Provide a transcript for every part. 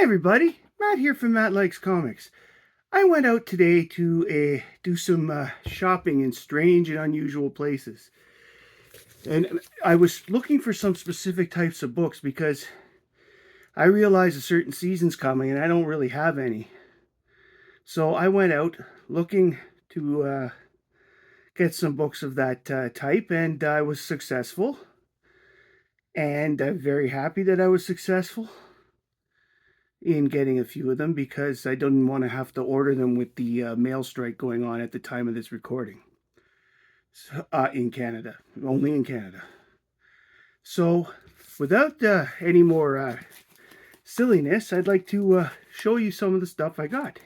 Hi everybody, Matt here from Matt Likes Comics. I went out today to do some shopping in strange and unusual places. And I was looking for some specific types of books because I realized a certain season's coming and I don't really have any. So I went out looking to get some books of that type, and I was successful. And I'm very happy that I was successful in getting a few of them because I didn't want to have to order them with the mail strike going on at the time of this recording. In Canada, only in Canada. So, without any more silliness, I'd like to show you some of the stuff I got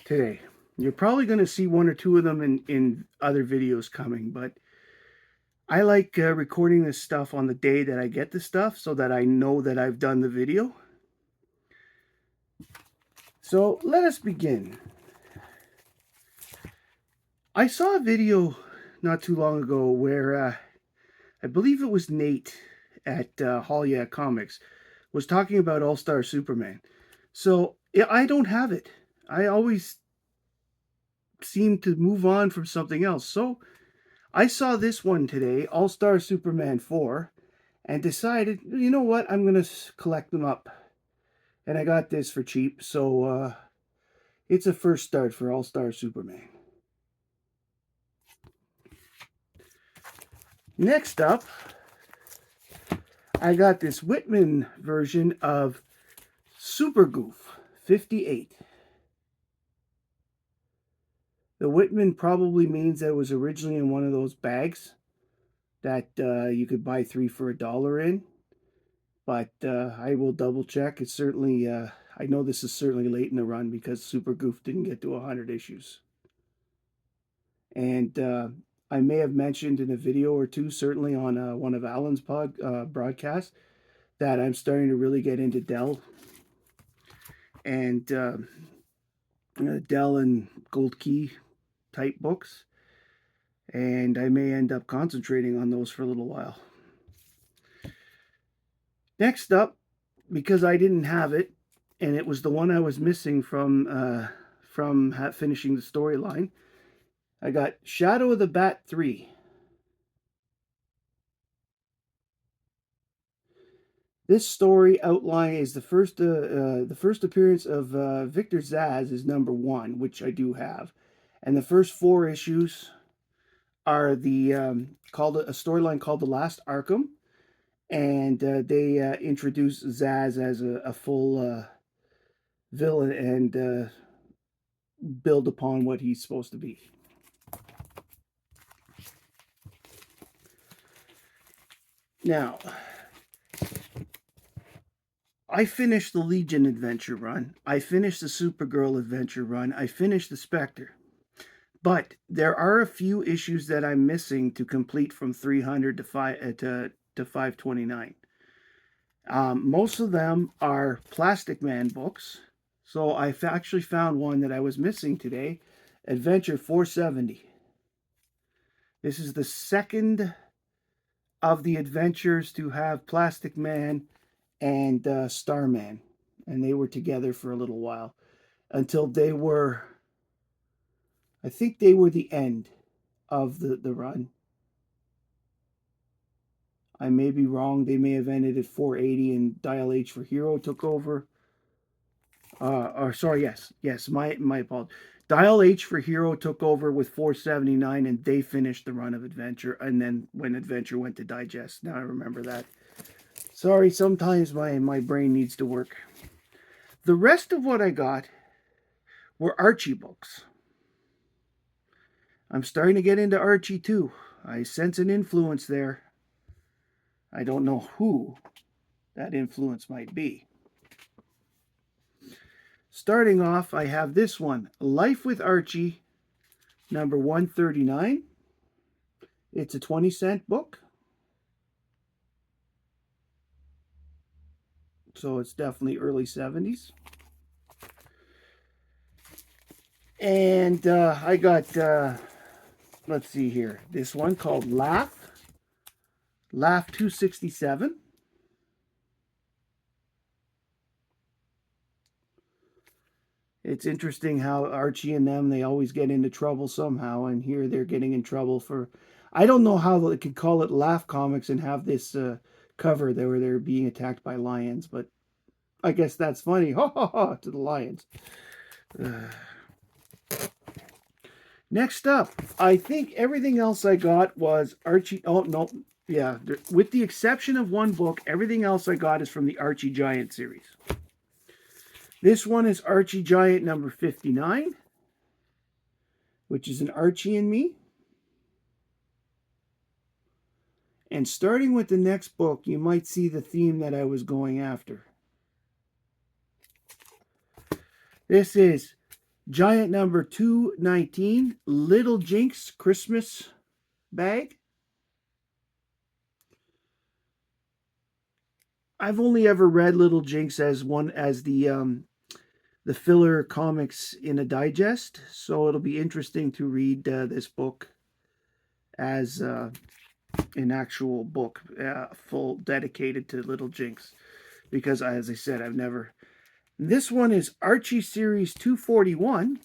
today. You're probably going to see one or two of them in other videos coming, but I like recording this stuff on the day that I get the stuff so that I know that I've done the video. So let us begin. I saw a video not too long ago where I believe it was Nate at Yeah Comics was talking about All-Star Superman. So yeah, I don't have it. I always seem to move on from something else. So I saw this one today, All-Star Superman 4, and decided, you know what, I'm going to collect them up. And I got this for cheap, so it's a first start for All-Star Superman. Next up, I got this Whitman version of Super Goof 58. The Whitman probably means that it was originally in one of those bags that you could buy 3 for $1 in. But I will double check. It's certainly, I know this is certainly late in the run because Super Goof didn't get to 100 issues. And I may have mentioned in a video or two, certainly on one of Alan's broadcasts, that I'm starting to really get into Dell. And Dell and Gold Key type books. And I may end up concentrating on those for a little while. Next up, because I didn't have it, and it was the one I was missing from finishing the storyline, I got Shadow of the Bat 3. This story outline is the first appearance of Victor Zsasz is number 1, which I do have, and the first 4 issues are the called a storyline called The Last Arkham, and they introduce Zsasz as a full villain and build upon what he's supposed to be. Now, I finished the Legion adventure run. I finished the Supergirl adventure run. I finished the Spectre. But there are a few issues that I'm missing to complete from 300 to 529. Most of them are Plastic Man books. So I've actually found one that I was missing today, Adventure 470. This is the second of the adventures to have Plastic Man and Starman. And they were together for a little while until they were, I think they were the end of the run. I may be wrong. They may have ended at 480 and Dial H for Hero took over. Yes, my apologies. Dial H for Hero took over with 479 and they finished the run of Adventure. And then when Adventure went to Digest, now I remember that. Sorry, sometimes my brain needs to work. The rest of what I got were Archie books. I'm starting to get into Archie too. I sense an influence there. I don't know who that influence might be. Starting off, I have this one, Life with Archie, number 139. It's a 20-cent book. So it's definitely early 70s. And I got, let's see here, this one called Laugh 267. It's interesting how Archie and them, they always get into trouble somehow, and here they're getting in trouble for, I don't know how they could call it Laugh Comics and have this cover there where they're being attacked by lions, but I guess that's funny. Ha ha ha to the lions. Next up, I think everything else I got was Archie. Oh, no. Yeah, with the exception of one book, everything else I got is from the Archie Giant series. This one is Archie Giant number 59, which is an Archie and me. And starting with the next book, you might see the theme that I was going after. This is Giant number 219, Little Jinx Christmas bag. I've only ever read Little Jinx as the filler comics in a digest, so it'll be interesting to read this book as an actual book, full dedicated to Little Jinx, because as I said, I've never. This one is Archie Series 241,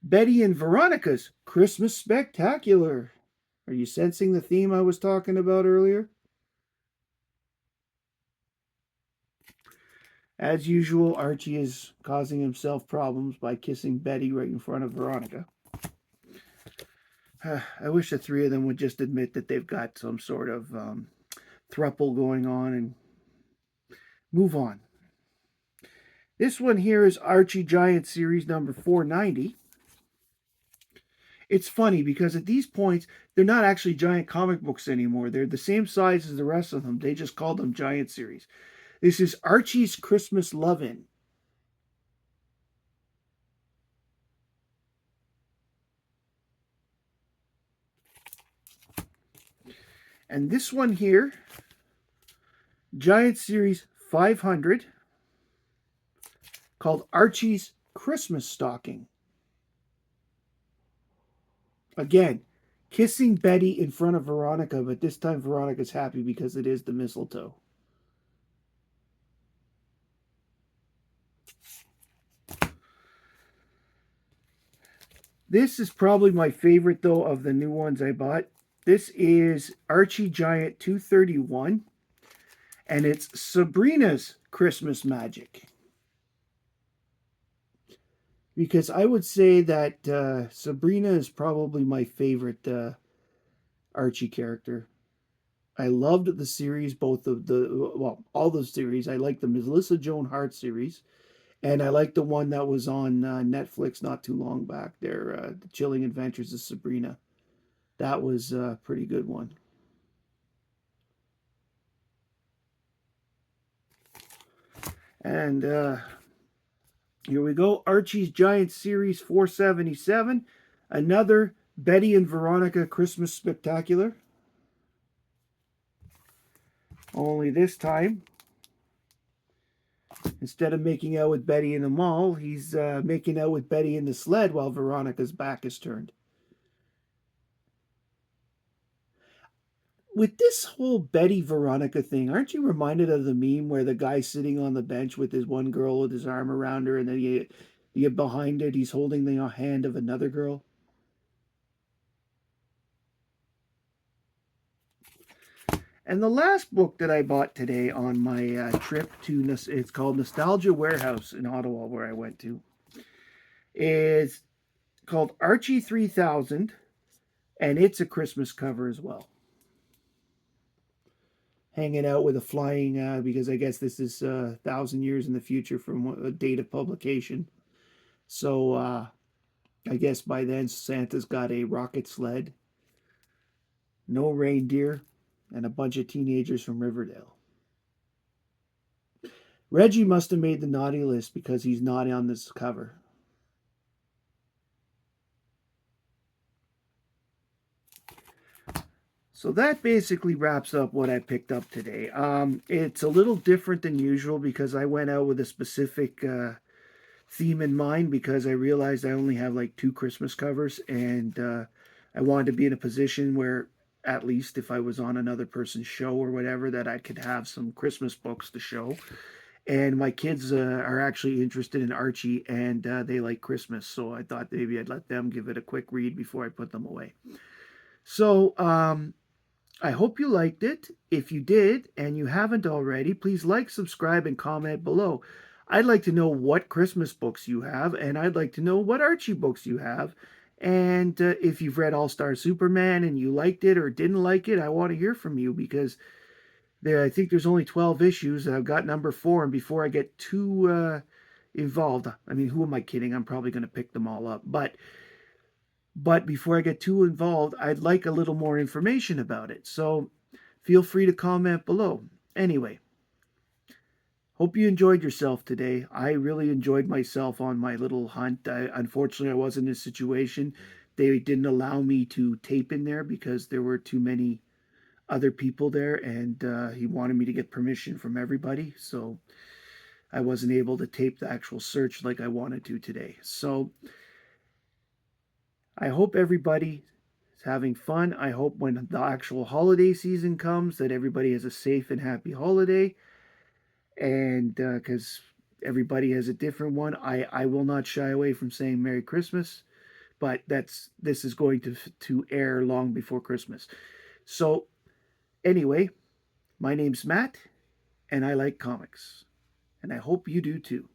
Betty and Veronica's Christmas Spectacular. Are you sensing the theme I was talking about earlier? As usual, Archie is causing himself problems by kissing Betty right in front of Veronica. I wish the three of them would just admit that they've got some sort of throuple going on and move on. This one here is Archie Giant Series number 490. It's funny because at these points, they're not actually giant comic books anymore. They're the same size as the rest of them. They just called them Giant Series. This is Archie's Christmas Lovin'. And this one here, Giant Series 500, called Archie's Christmas Stocking. Again, kissing Betty in front of Veronica, but this time Veronica's happy because it is the mistletoe. This is probably my favorite, though, of the new ones I bought. This is Archie Giant 231, and it's Sabrina's Christmas Magic. Because I would say that Sabrina is probably my favorite Archie character. I loved the series, both of all the series. I like the Melissa Joan Hart series, and I like the one that was on Netflix not too long back there, The Chilling Adventures of Sabrina. That was a pretty good one. And here we go. Archie's Giant Series 477. Another Betty and Veronica Christmas Spectacular. Only this time, instead of making out with Betty in the mall, he's making out with Betty in the sled while Veronica's back is turned. With this whole Betty Veronica thing, aren't you reminded of the meme where the guy's sitting on the bench with his one girl with his arm around her, and then you get behind it, he's holding the hand of another girl? And the last book that I bought today on my trip to, it's called Nostalgia Warehouse in Ottawa, where I went to, is called Archie 3000, and it's a Christmas cover as well. Hanging out with a flying, because I guess this is 1,000 years in the future from a date of publication. So I guess by then Santa's got a rocket sled, no reindeer, and a bunch of teenagers from Riverdale. Reggie must have made the naughty list because he's not on this cover. So that basically wraps up what I picked up today. It's a little different than usual because I went out with a specific theme in mind, because I realized I only have like 2 Christmas covers, and I wanted to be in a position where, at least if I was on another person's show or whatever, that I could have some Christmas books to show. And my kids are actually interested in Archie, and they like Christmas. So I thought maybe I'd let them give it a quick read before I put them away. So I hope you liked it. If you did and you haven't already, please like, subscribe, and comment below. I'd like to know what Christmas books you have, and I'd like to know what Archie books you have. And if you've read All Star Superman and you liked it or didn't like it, I want to hear from you because I think there's only 12 issues, and I've got number 4. And before I get too involved, I mean, who am I kidding? I'm probably going to pick them all up. But before I get too involved, I'd like a little more information about it. So feel free to comment below. Anyway, hope you enjoyed yourself today. I really enjoyed myself on my little hunt. Unfortunately, I was in this situation. They didn't allow me to tape in there because there were too many other people there, and he wanted me to get permission from everybody. So I wasn't able to tape the actual search like I wanted to today. So I hope everybody is having fun. I hope when the actual holiday season comes that everybody has a safe and happy holiday. And because everybody has a different one, I will not shy away from saying Merry Christmas. But this is going to air long before Christmas. So anyway, my name's Matt, and I like comics. And I hope you do too.